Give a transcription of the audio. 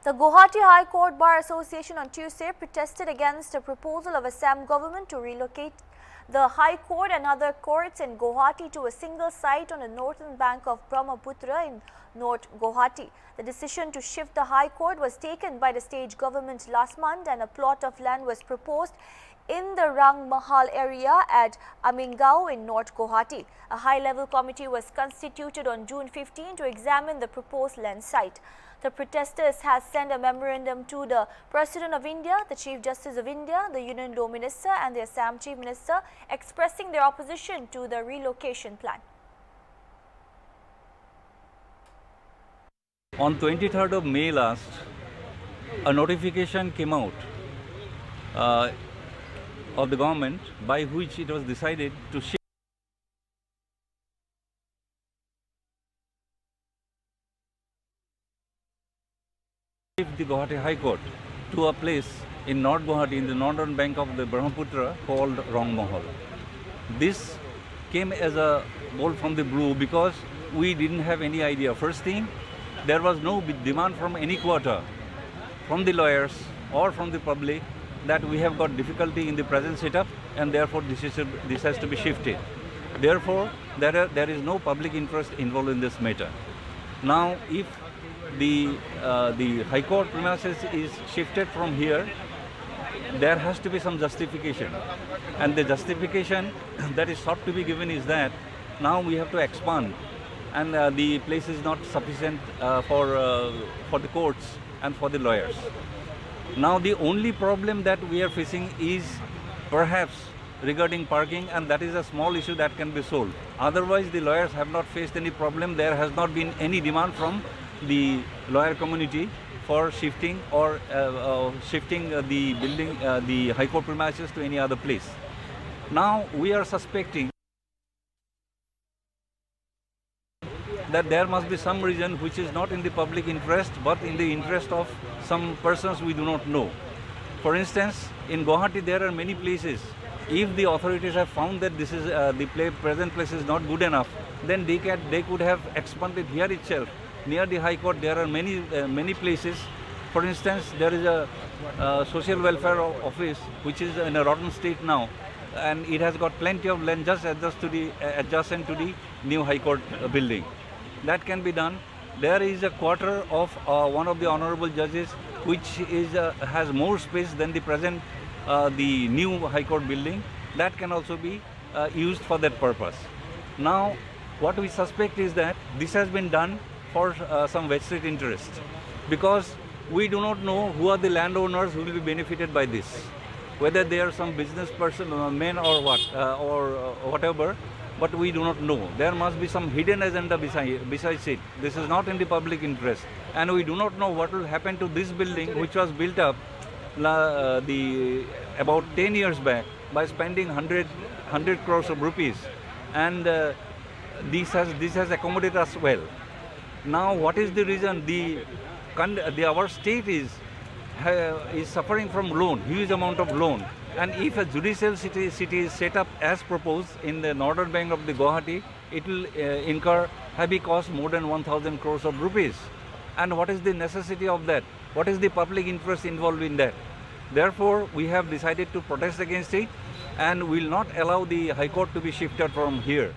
The Gauhati High Court Bar Association on Tuesday protested against a proposal of Assam government to relocate the High Court and other courts in Gauhati to a single site on the northern bank of Brahmaputra in North Gauhati. The decision to shift the High Court was taken by the state government last month, and a plot of land was proposed in the Rang Mahal area at Amingao in North Gauhati. A high-level committee was constituted on June 15 to examine the proposed land site. The protesters have sent a memorandum to the President of India, the Chief Justice of India, the Union Law Minister and the Assam Chief Minister, expressing their opposition to the relocation plan. On 23rd of May last, a notification came out of the government by which it was decided to shift the Gauhati High Court to a place in North Gauhati, in the northern bank of the Brahmaputra, called Rang Mahal. This came as a bolt from the blue because we didn't have any idea. First thing, there was no demand from any quarter, from the lawyers or from the public, that we have got difficulty in the present setup and therefore this has to be shifted. Therefore, there is no public interest involved in this matter. Now, if the High Court premises is shifted from here, there has to be some justification, and the justification that is sought to be given is that now we have to expand, and the place is not sufficient for the courts and for the lawyers. Now the only problem that we are facing is perhaps regarding parking, and that is a small issue that can be solved. Otherwise, the lawyers have not faced any problem. There has not been any demand from the lawyer community for shifting or shifting the building, the High Court premises to any other place. Now we are suspecting that there must be some reason which is not in the public interest but in the interest of some persons we do not know. For instance, in Gauhati there are many places. If the authorities have found that this is the present place is not good enough, then they could have expanded here itself. Near the High Court there are many places. For instance, there is a social welfare office which is in a rotten state now, and it has got plenty of land just adjacent to the new High Court building. That can be done. There is a quarter of one of the honorable judges which has more space than the present the new High Court building. That can also be used for that purpose. Now what we suspect is that this has been done for some vested interest, because we do not know who are the landowners who will be benefited by this, whether they are some business person, men or what, or whatever. But we do not know. There must be some hidden agenda besides it. This is not in the public interest. And we do not know what will happen to this building, which was built up about 10 years back by spending 100 crores of rupees. And this has accommodated us well. Now, what is the reason? Our state is suffering from loan, huge amount of loan. And if a judicial city is set up as proposed in the northern bank of the Gauhati, it will incur heavy cost more than 1,000 crores of rupees. And what is the necessity of that? What is the public interest involved in that? Therefore, we have decided to protest against it and will not allow the High Court to be shifted from here.